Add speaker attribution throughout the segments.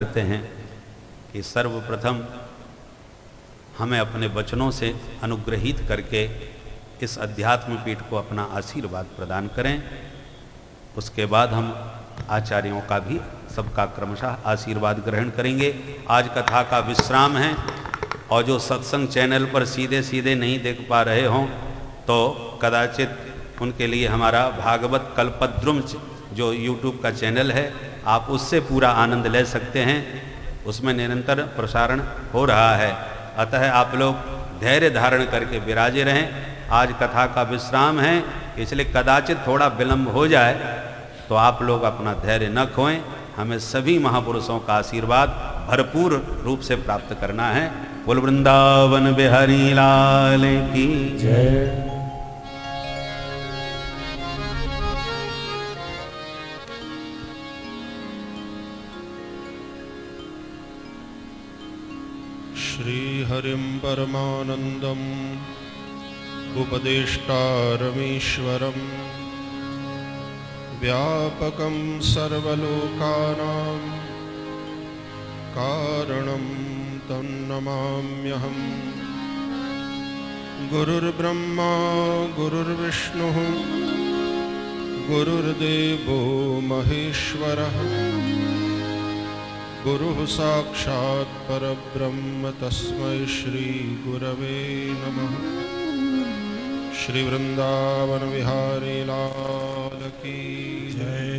Speaker 1: करते हैं कि सर्वप्रथम हमें अपने वचनों से अनुग्रहित करके इस अध्यात्म पीठ को अपना आशीर्वाद प्रदान करें। उसके बाद हम आचार्यों का भी सबका क्रमशः आशीर्वाद ग्रहण करेंगे। आज कथा का विश्राम है और जो सत्संग चैनल पर सीधे सीधे नहीं देख पा रहे हों तो कदाचित उनके लिए हमारा भागवत कल्पद्रुम जो YouTube का चैनल है आप उससे पूरा आनंद ले सकते हैं। उसमें निरंतर प्रसारण हो रहा है, अतः आप लोग धैर्य धारण करके विराजे रहें। आज कथा का विश्राम है, इसलिए कदाचित थोड़ा विलंब हो जाए तो आप लोग अपना धैर्य न खोएं। हमें सभी महापुरुषों का आशीर्वाद भरपूर रूप से प्राप्त करना है। बोल वृंदावन बिहारी लाल की जय।
Speaker 2: श्रीहरिं परमानन्दम् उपदेष्टारमीश्वरं व्यापकं सर्वलोकानां कारणं तन्नमाम्यहम्। गुरुर्ब्रह्मा गुरुर्विष्णुः गुरुर्देवो महेश्वरः गुरुः साक्षात् परब्रह्म तस्मै श्री गुरवे नमः। श्री वृंदावन बिहारी लाल की जय।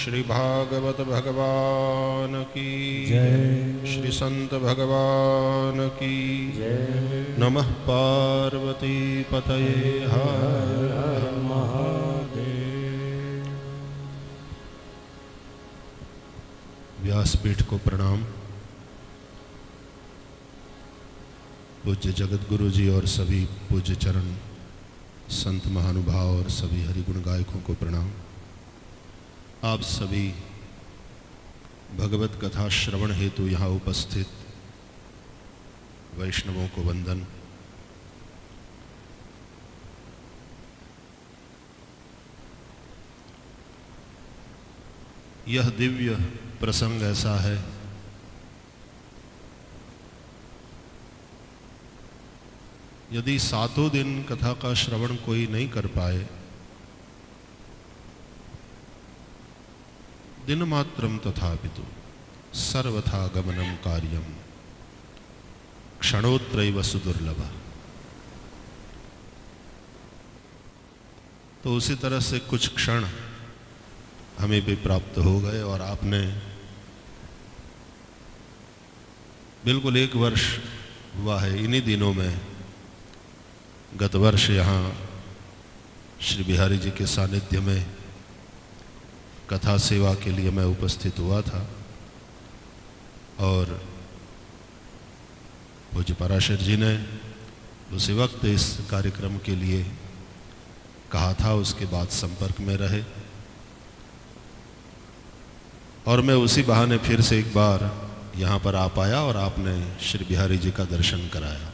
Speaker 2: श्री भागवत भगवान की जय। श्री संत भगवान की जय। नमः पार्वती पतये हर हर महादेव। व्यासपीठ को प्रणाम। पूज्य जगत गुरु जी और सभी पूज्य चरण संत महानुभाव और सभी हरिगुण गायकों को प्रणाम। आप सभी भगवत कथा श्रवण हेतु यहाँ उपस्थित वैष्णवों को वंदन। यह दिव्य प्रसंग ऐसा है यदि सातों दिन कथा का श्रवण कोई नहीं कर पाए, दिन मात्रम तथापितु सर्वथा गमनम कार्यम क्षणोत्रैव सुदुर्लभ। तो उसी तरह से कुछ क्षण हमें भी प्राप्त हो गए और आपने बिल्कुल 1 वर्ष हुआ है इन्हीं दिनों में। गत वर्ष यहाँ श्री बिहारी जी के सानिध्य में कथा सेवा के लिए मैं उपस्थित हुआ था और पूज्य पराशर जी ने उसी वक्त इस कार्यक्रम के लिए कहा था, उसके बाद संपर्क में रहे और मैं उसी बहाने फिर से एक बार यहाँ पर आ पाया और आपने श्री बिहारी जी का दर्शन कराया।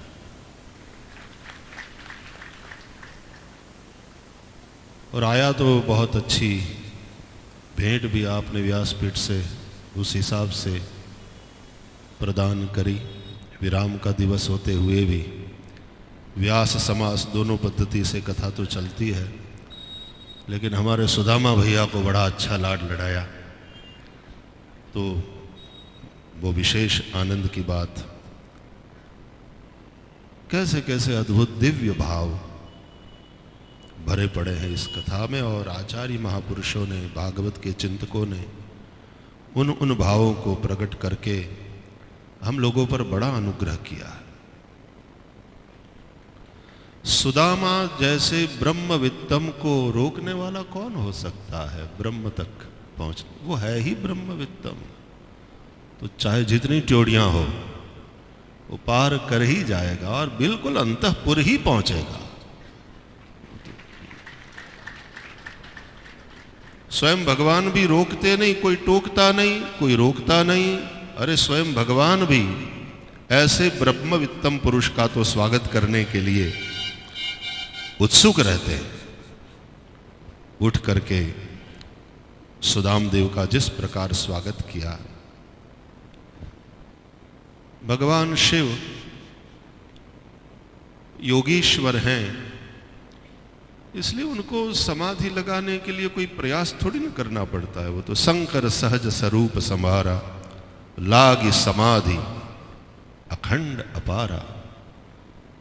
Speaker 2: और आया तो बहुत अच्छी भेंट भी आपने व्यासपीठ से उस हिसाब से प्रदान करी। विराम का दिवस होते हुए भी व्यास समास दोनों पद्धति से कथा तो चलती है, लेकिन हमारे सुदामा भैया को बड़ा अच्छा लाड लड़ाया, तो वो विशेष आनंद की बात। कैसे कैसे अद्भुत दिव्य भाव भरे पड़े हैं इस कथा में और आचार्य महापुरुषों ने, भागवत के चिंतकों ने उन भावों को प्रकट करके हम लोगों पर बड़ा अनुग्रह किया है। सुदामा जैसे ब्रह्मवित्तम को रोकने वाला कौन हो सकता है? ब्रह्म तक पहुंच, वो है ही ब्रह्मवित्तम, तो चाहे जितनी ट्योड़ियां हो वो पार कर ही जाएगा और बिल्कुल अंतःपुर ही पहुंचेगा। स्वयं भगवान भी रोकते नहीं, कोई टोकता नहीं, कोई रोकता नहीं। अरे स्वयं भगवान भी ऐसे ब्रह्मवित्तम पुरुष का तो स्वागत करने के लिए उत्सुक रहते हैं। उठ करके सुदाम देव का जिस प्रकार स्वागत किया, भगवान शिव योगीश्वर हैं, इसलिए उनको समाधि लगाने के लिए कोई प्रयास थोड़ी ना करना पड़ता है। वो तो शंकर सहज स्वरूप समारा, लागी समाधि अखंड अपारा।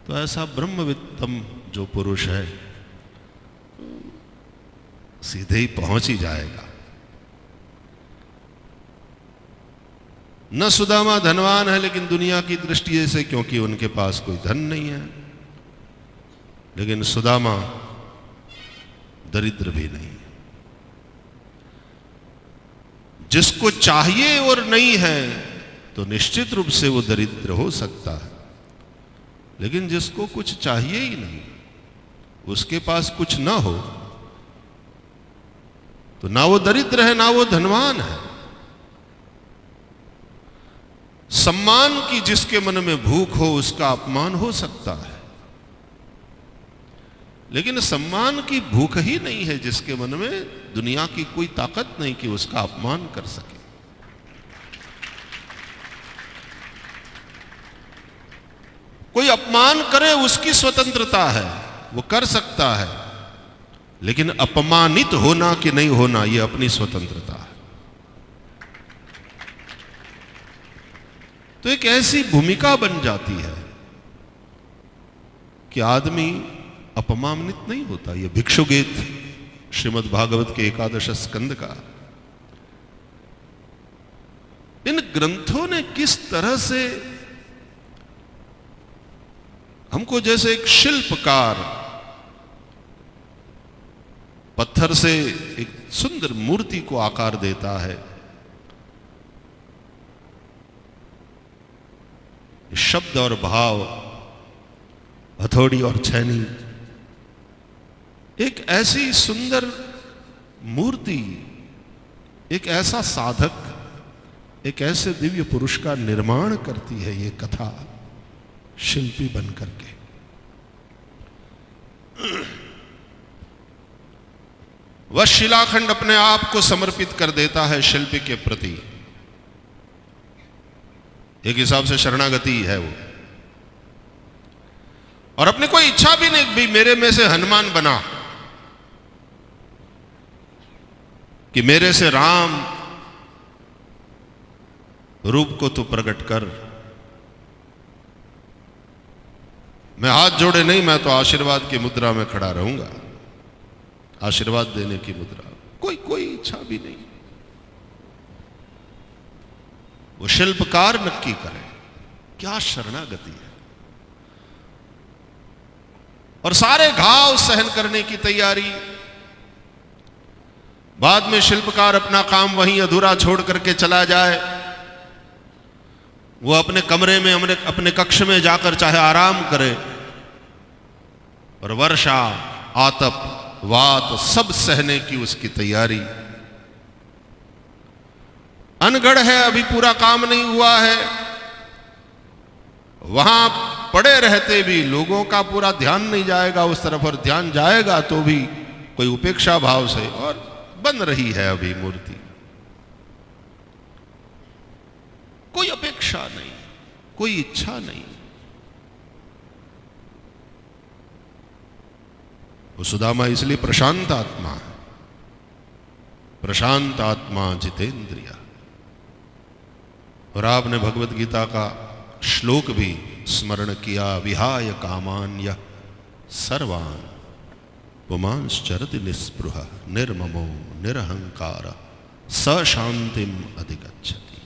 Speaker 2: तो ऐसा ब्रह्मवित्तम जो पुरुष है सीधे ही पहुंच ही जाएगा। न सुदामा धनवान है लेकिन दुनिया की दृष्टि से, क्योंकि उनके पास कोई धन नहीं है, लेकिन सुदामा दरिद्र भी नहीं। जिसको चाहिए और नहीं है तो निश्चित रूप से वो दरिद्र हो सकता है, लेकिन जिसको कुछ चाहिए ही नहीं, उसके पास कुछ ना हो, तो ना वो दरिद्र है ना वो धनवान है। सम्मान की जिसके मन में भूख हो उसका अपमान हो सकता है, लेकिन सम्मान की भूख ही नहीं है जिसके मन में, दुनिया की कोई ताकत नहीं कि उसका अपमान कर सके। कोई अपमान करे उसकी स्वतंत्रता है, वो कर सकता है, लेकिन अपमानित होना कि नहीं होना ये अपनी स्वतंत्रता है। तो एक ऐसी भूमिका बन जाती है कि आदमी अपमानित नहीं होता। ये भिक्षु गीत श्रीमद् भागवत के 11 स्कंद का। इन ग्रंथों ने किस तरह से हमको, जैसे एक शिल्पकार पत्थर से एक सुंदर मूर्ति को आकार देता है, शब्द और भाव, हथौड़ी और छैनी, एक ऐसी सुंदर मूर्ति, एक ऐसा साधक, एक ऐसे दिव्य पुरुष का निर्माण करती है ये कथा शिल्पी बन करके। वह शिलाखंड अपने आप को समर्पित कर देता है शिल्पी के प्रति। एक हिसाब से शरणागति है वो, और अपनी कोई इच्छा भी नहीं भी मेरे में से हनुमान बना, कि मेरे से राम रूप को तू प्रकट कर। मैं हाथ जोड़े नहीं, मैं तो आशीर्वाद की मुद्रा में खड़ा रहूंगा, आशीर्वाद देने की मुद्रा। कोई इच्छा भी नहीं। वो शिल्पकार नक्की करे, क्या शरणागति है। और सारे घाव सहन करने की तैयारी। बाद में शिल्पकार अपना काम वहीं अधूरा छोड़ करके चला जाए, वो अपने कमरे में, अपने कक्ष में जाकर चाहे आराम करे, और वर्षा, आतप, वात सब सहने की उसकी तैयारी। अनगढ़ है, अभी पूरा काम नहीं हुआ है, वहां पड़े रहते भी लोगों का पूरा ध्यान नहीं जाएगा उस तरफ, और ध्यान जाएगा तो भी कोई उपेक्षा भाव से, और बन रही है अभी मूर्ति। कोई अपेक्षा नहीं, कोई इच्छा नहीं। वो सुदामा इसलिए प्रशांत आत्मा है, प्रशांत आत्मा जितेंद्रिया। और आपने भगवत गीता का श्लोक भी स्मरण किया, विहाय कामान्य सर्वान पुमांश्चरति निस्पृह निर्ममो निरहंकार स शांतिम अधिगच्छति।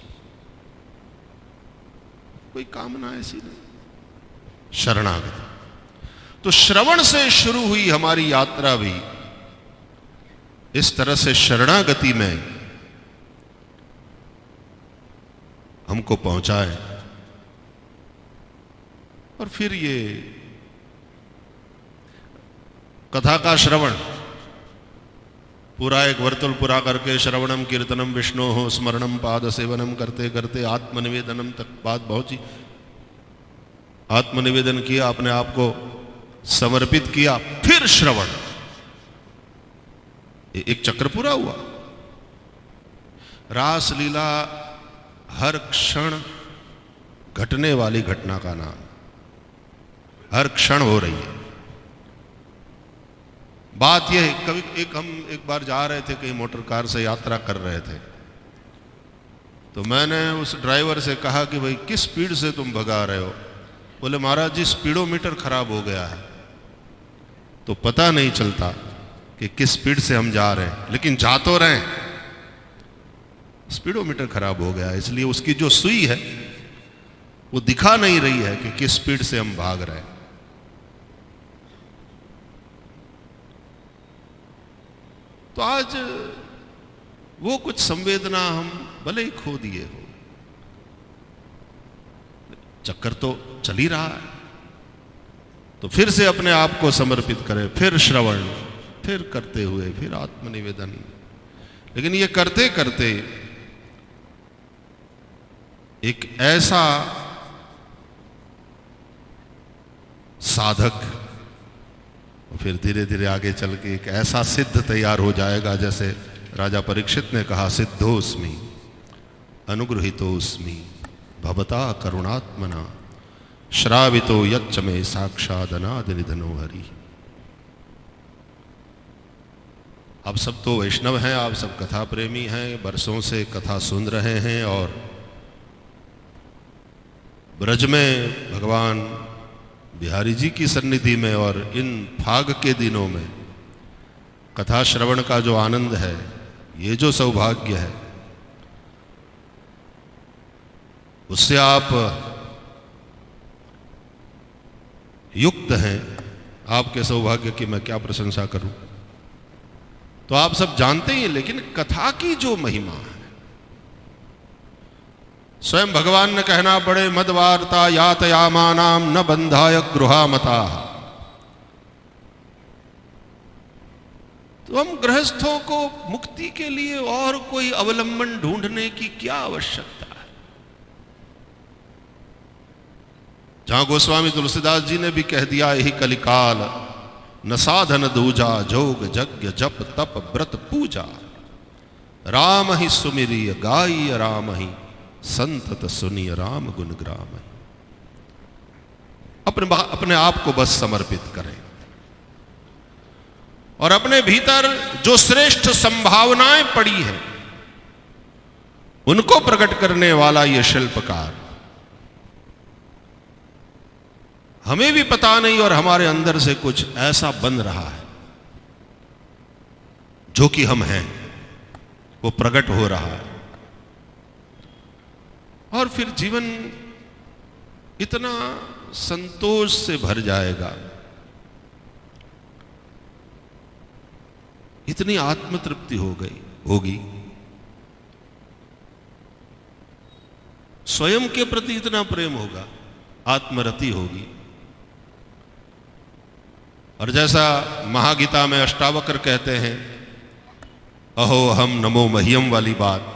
Speaker 2: कोई कामना ऐसी नहीं, शरणागति। तो श्रवण से शुरू हुई हमारी यात्रा भी इस तरह से शरणागति में हमको पहुंचाए। और फिर ये कथा का श्रवण, पूरा एक वर्तुल पूरा करके श्रवणम कीर्तनम विष्णु हो स्मरणम पाद सेवनम करते करते आत्मनिवेदनम तक बात पहुंची। आत्मनिवेदन किया, अपने आप को समर्पित किया, फिर श्रवण, एक चक्र पूरा हुआ। रास लीला हर क्षण घटने वाली घटना का नाम, हर क्षण हो रही है। बात यह है, कभी हम एक बार जा रहे थे कहीं, मोटर कार से यात्रा कर रहे थे, तो मैंने उस ड्राइवर से कहा कि भाई किस स्पीड से तुम भगा रहे हो? बोले महाराज जी स्पीडोमीटर खराब हो गया है, तो पता नहीं चलता कि किस स्पीड से हम जा रहे हैं, लेकिन जा तो रहे हैं। स्पीडोमीटर खराब हो गया, इसलिए उसकी जो सुई है वो दिखा नहीं रही है कि किस स्पीड से हम भाग रहे हैं। तो आज वो कुछ संवेदना हम भले ही खो दिए हो, चक्कर तो चल ही रहा है, तो फिर से अपने आप को समर्पित करें, फिर श्रवण, फिर करते हुए फिर आत्मनिवेदन। लेकिन ये करते करते एक ऐसा साधक फिर धीरे धीरे आगे चल के एक ऐसा सिद्ध तैयार हो जाएगा, जैसे राजा परीक्षित ने कहा, सिद्धोस्मि अनुगृहीतोस्मि भवता करुणात्मना श्रावितो यच्च मे साक्षात् अनादि निधनो हरि। आप सब तो वैष्णव हैं, आप सब कथा प्रेमी हैं, बरसों से कथा सुन रहे हैं, और ब्रज में भगवान बिहारी जी की सन्निधि में और इन फाग के दिनों में कथा श्रवण का जो आनंद है, ये जो सौभाग्य है, उससे आप युक्त हैं। आपके सौभाग्य की मैं क्या प्रशंसा करूं। तो आप सब जानते ही हैं, लेकिन कथा की जो महिमा है, स्वयं भगवान ने कहना पड़े, मदवार्ता यातयामानाम न बंधाय गृहामता। तो हम गृहस्थों को मुक्ति के लिए और कोई अवलंबन ढूंढने की क्या आवश्यकता है। जहां गोस्वामी तुलसीदास जी ने भी कह दिया, यही कलिकाल न साधन दूजा, जोग यज्ञ जप तप व्रत पूजा, राम ही सुमिरिय गाय राम ही संतत सुनिय राम गुण ग्राम। अपने आप को बस समर्पित करें और अपने भीतर जो श्रेष्ठ संभावनाएं पड़ी हैं उनको प्रकट करने वाला ये शिल्पकार, हमें भी पता नहीं और हमारे अंदर से कुछ ऐसा बन रहा है जो कि हम हैं, वो प्रकट हो रहा है, और फिर जीवन इतना संतोष से भर जाएगा, इतनी आत्मतृप्ति होगी, स्वयं के प्रति इतना प्रेम होगा, आत्मरति होगी। और जैसा महागीता में अष्टावक्र कहते हैं, अहो हम नमो मह्यम वाली बात,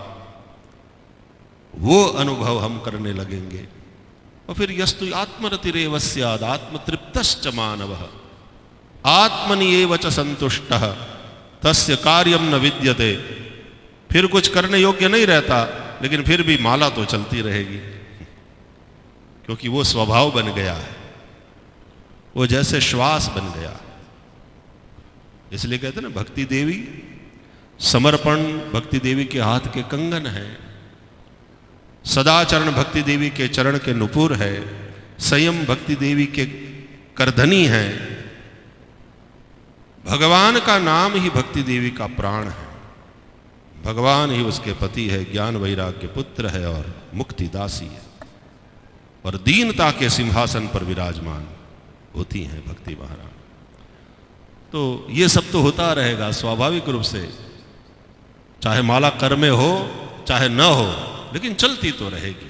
Speaker 2: वो अनुभव हम करने लगेंगे। और फिर यस्तु आत्मरतिरेव स्याद आत्मतृप्तश्च मानवः आत्मनि एव च संतुष्टः तस्य कार्यम न विद्यते। फिर कुछ करने योग्य नहीं रहता, लेकिन फिर भी माला तो चलती रहेगी, क्योंकि वो स्वभाव बन गया है, वो जैसे श्वास बन गया। इसलिए कहते हैं ना, भक्ति देवी समर्पण भक्ति देवी के हाथ के कंगन है, सदाचरण भक्ति देवी के चरण के नुपुर है, संयम भक्ति देवी के करधनी है, भगवान का नाम ही भक्ति देवी का प्राण है, भगवान ही उसके पति है, ज्ञान वैराग्य पुत्र है और मुक्ति दासी है, और दीनता के सिंहासन पर विराजमान होती हैं भक्ति महाराज। तो ये सब तो होता रहेगा स्वाभाविक रूप से, चाहे माला कर में हो चाहे न हो, लेकिन चलती तो रहेगी।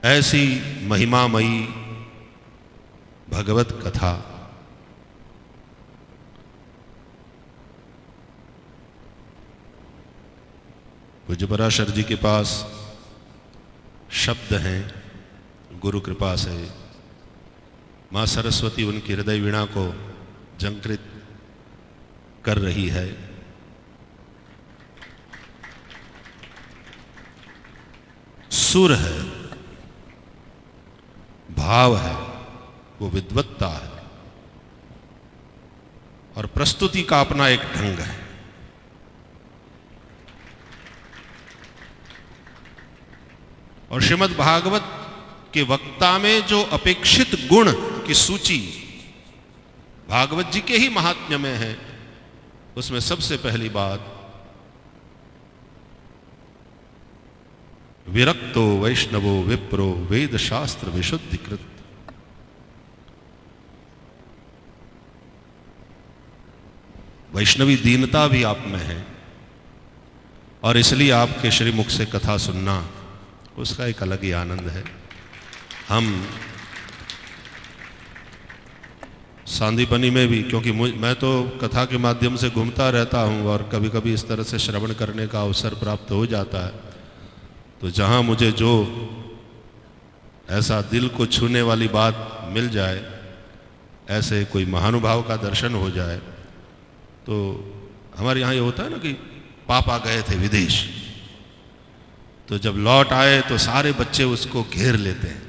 Speaker 2: ऐसी महिमामयी भगवत कथा पूज्य पराशर जी के पास शब्द हैं, गुरु कृपा से मां सरस्वती उनकी हृदय वीणा को झंकृत कर रही है। सुर है, भाव है, वो विद्वत्ता है और प्रस्तुति का अपना एक ढंग है। और श्रीमद् भागवत के वक्ता में जो अपेक्षित गुण की सूची भागवत जी के ही महात्म्य में है, उसमें सबसे पहली बात विरक्तो वैष्णवो विप्रो वेद शास्त्र विशुद्धिकृत। वैष्णवी दीनता भी आप में है और इसलिए आपके श्रीमुख से कथा सुनना उसका एक अलग ही आनंद है। हम सांदीपनी में भी, क्योंकि मैं तो कथा के माध्यम से घूमता रहता हूं और कभी कभी इस तरह से श्रवण करने का अवसर प्राप्त हो जाता है, तो जहां मुझे जो ऐसा दिल को छूने वाली बात मिल जाए, ऐसे कोई महानुभाव का दर्शन हो जाए, तो हमारे यहाँ ये होता है ना कि पापा गए थे विदेश, तो जब लौट आए तो सारे बच्चे उसको घेर लेते हैं,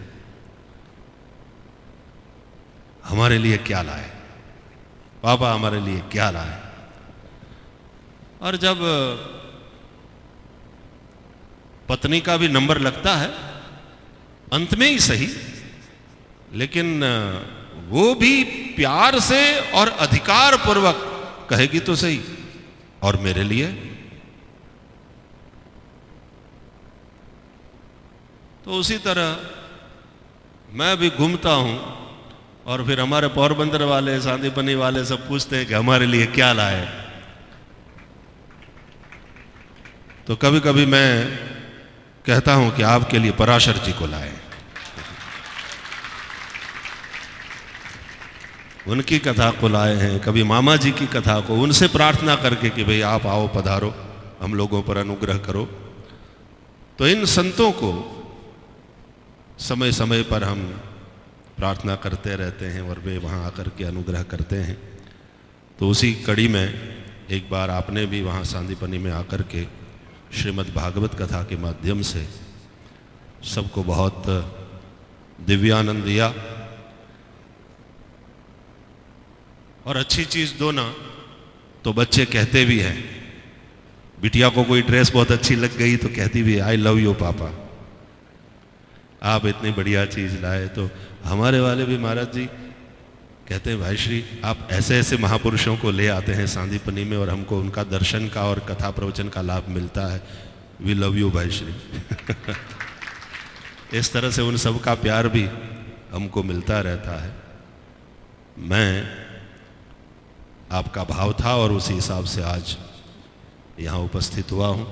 Speaker 2: हमारे लिए क्या लाए पापा, हमारे लिए क्या लाए। और जब पत्नी का भी नंबर लगता है, अंत में ही सही, लेकिन वो भी प्यार से और अधिकार पूर्वक कहेगी तो सही, और मेरे लिए। तो उसी तरह मैं भी घूमता हूं और फिर हमारे पोरबंदर वाले, सांदीपनी वाले सब पूछते हैं कि हमारे लिए क्या लाए। तो कभी कभी मैं कहता हूं कि आपके लिए पराशर जी को लाए, उनकी कथा को लाए हैं, कभी मामा जी की कथा को, उनसे प्रार्थना करके कि भाई आप आओ, पधारो, हम लोगों पर अनुग्रह करो। तो इन संतों को समय समय पर हम प्रार्थना करते रहते हैं और वे वहाँ आकर के अनुग्रह करते हैं। तो उसी कड़ी में एक बार आपने भी वहाँ सांदीपनी में आकर के श्रीमद् भागवत कथा के माध्यम से सबको बहुत दिव्यानंद दिया। और अच्छी चीज़ दो ना तो बच्चे कहते भी हैं, बिटिया को कोई ड्रेस बहुत अच्छी लग गई तो कहती भी आई लव यू पापा, आप इतनी बढ़िया चीज़ लाए। तो हमारे वाले भी महाराज जी कहते हैं, भाई श्री आप ऐसे ऐसे महापुरुषों को ले आते हैं सांदीपनी में और हमको उनका दर्शन का और कथा प्रवचन का लाभ मिलता है। वी लव यू भाई श्री। इस तरह से उन सब का प्यार भी हमको मिलता रहता है। मैं आपका भाव था और उसी हिसाब से आज यहाँ उपस्थित हुआ हूँ।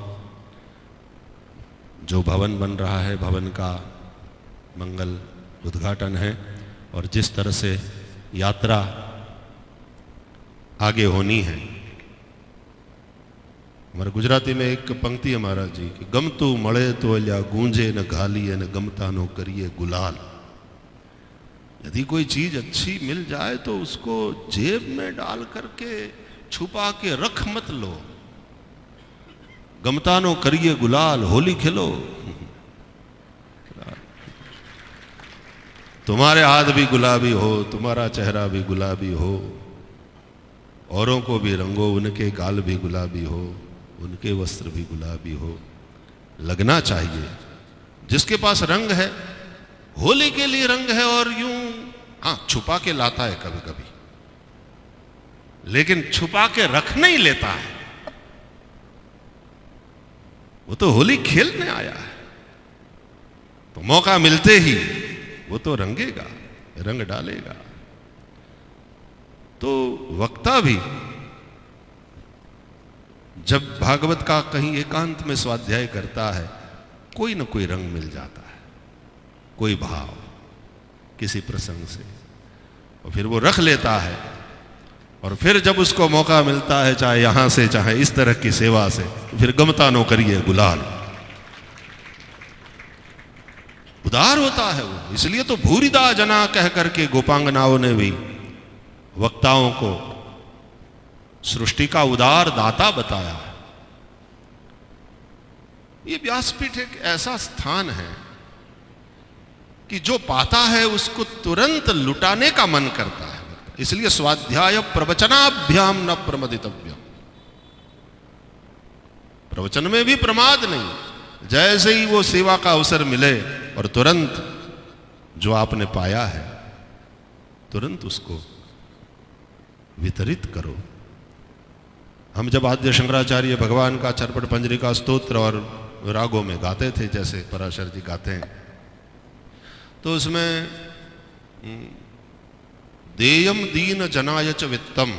Speaker 2: जो भवन बन रहा है, भवन का मंगल उद्घाटन है और जिस तरह से यात्रा आगे होनी है। हमारे गुजराती में एक पंक्ति है महाराज जी की, गमतू मळे तो अल्या गूंजे न घालिए न गमता नो करिए गुलाल। यदि कोई चीज अच्छी मिल जाए तो उसको जेब में डाल करके छुपा के रख मत लो, गमता नो करिए गुलाल, होली खेलो। तुम्हारे हाथ भी गुलाबी हो, तुम्हारा चेहरा भी गुलाबी हो, औरों को भी रंगो, उनके गाल भी गुलाबी हो, उनके वस्त्र भी गुलाबी हो। लगना चाहिए जिसके पास रंग है, होली के लिए रंग है और यूं छुपा के लाता है कभी कभी, लेकिन छुपा के रख नहीं लेता है। वो तो होली खेलने आया है, तो मौका मिलते ही वो तो रंगेगा, रंग डालेगा। तो वक्ता भी जब भागवत का कहीं एकांत में स्वाध्याय करता है, कोई न कोई रंग मिल जाता है, कोई भाव किसी प्रसंग से, और फिर वो रख लेता है। और फिर जब उसको मौका मिलता है, चाहे यहां से चाहे इस तरह की सेवा से, तो फिर गमता नो करिए गुलाल। उदार होता है वो। इसलिए तो भूरिदा जना कह करके गोपांगनाओं ने भी वक्ताओं को सृष्टि का उदार दाता बताया है। ये व्यासपीठ एक ऐसा स्थान है कि जो पाता है उसको तुरंत लुटाने का मन करता है। इसलिए स्वाध्याय प्रवचनाभ्याम न प्रमदितव्यम, प्रवचन में भी प्रमाद नहीं। जैसे ही वो सेवा का अवसर मिले और तुरंत जो आपने पाया है तुरंत उसको वितरित करो। हम जब आद्य शंकराचार्य भगवान का चरपट पंजरिका स्तोत्र और रागों में गाते थे, जैसे पराशर जी गाते हैं, तो उसमें देयम दीन जनाय च वित्तम,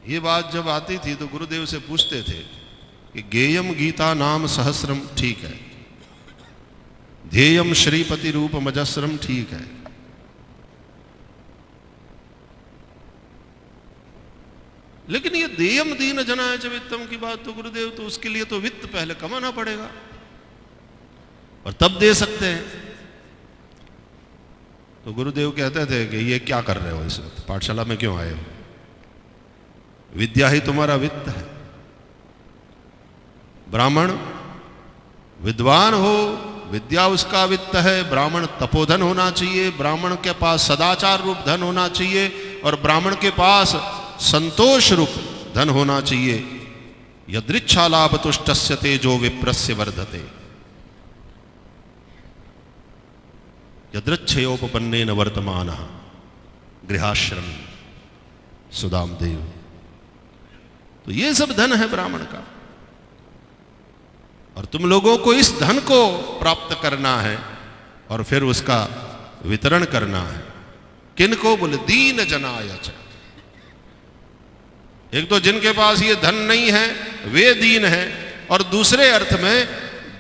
Speaker 2: ये बात जब आती थी तो गुरुदेव से पूछते थे कि गेयम गीता नाम सहस्रम ठीक है, ध्येयम श्रीपति रूप मजस्रम ठीक है, लेकिन ये देयम दीन जनाय च वित्तम की बात तो गुरुदेव, तो उसके लिए तो वित्त पहले कमाना पड़ेगा और तब दे सकते हैं। तो गुरुदेव कहते थे कि ये क्या कर रहे हो, इस वक्त पाठशाला में क्यों आए हो, विद्या ही तुम्हारा वित्त है। ब्राह्मण विद्वान हो, विद्या उसका वित्त है। ब्राह्मण तपोधन होना चाहिए, ब्राह्मण के पास सदाचार रूप धन होना चाहिए और ब्राह्मण के पास संतोष रूप धन होना चाहिए। यदृच्छा लाभ तुष्टस्य तेजो विप्रस्य वर्धते, यदृच्छयोपपन्नेन वर्तमानः गृहाश्रम सुदाम देव। तो ये सब धन है ब्राह्मण का, और तुम लोगों को इस धन को प्राप्त करना है और फिर उसका वितरण करना है। किनको? बोले दीन जनाय च। एक तो जिनके पास ये धन नहीं है वे दीन है, और दूसरे अर्थ में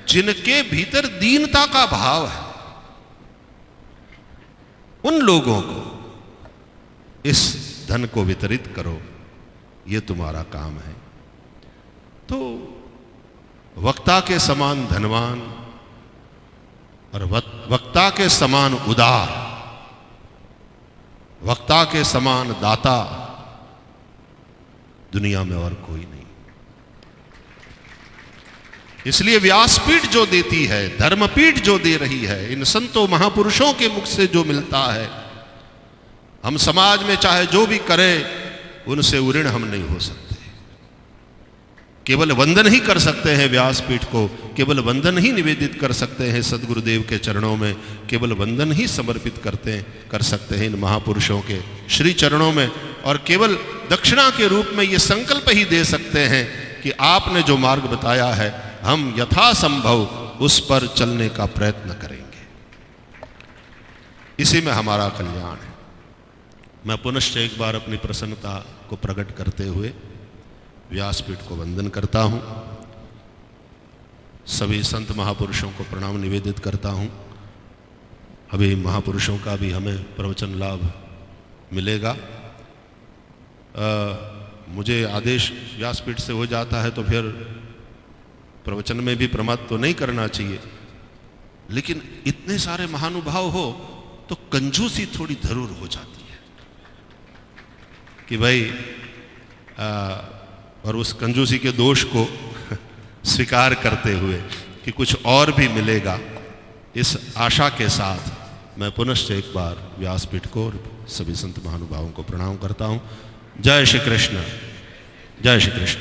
Speaker 2: जिनके भीतर दीनता का भाव है उन लोगों को इस धन को वितरित करो, ये तुम्हारा काम है। तो वक्ता के समान धनवान और वक्ता के समान उदार, वक्ता के समान दाता दुनिया में और कोई नहीं। इसलिए व्यासपीठ जो देती है, धर्मपीठ जो दे रही है, इन संतों महापुरुषों के मुख से जो मिलता है, हम समाज में चाहे जो भी करें उनसे ऋण हम नहीं हो सकते। केवल वंदन ही कर सकते हैं व्यासपीठ को, केवल वंदन ही निवेदित कर सकते हैं सदगुरुदेव के चरणों में, केवल वंदन ही समर्पित कर सकते हैं इन महापुरुषों के श्री चरणों में, और केवल दक्षिणा के रूप में ये संकल्प ही दे सकते हैं कि आपने जो मार्ग बताया है हम यथासंभव उस पर चलने का प्रयत्न करेंगे। इसी में हमारा कल्याण है। मैं पुनश्च एक बार अपनी प्रसन्नता को प्रकट करते हुए व्यासपीठ को वंदन करता हूं, सभी संत महापुरुषों को प्रणाम निवेदित करता हूं। अभी महापुरुषों का भी हमें प्रवचन लाभ मिलेगा। मुझे आदेश व्यासपीठ से हो जाता है तो फिर प्रवचन में भी प्रमाद तो नहीं करना चाहिए, लेकिन इतने सारे महानुभाव हो तो कंजूसी थोड़ी जरूर हो जाती है कि भाई और उस कंजूसी के दोष को स्वीकार करते हुए कि कुछ और भी मिलेगा, इस आशा के साथ मैं पुनश्च एक बार व्यासपीठ को और सभी संत महानुभावों को प्रणाम करता हूं। जय श्री कृष्ण, जय श्री कृष्ण।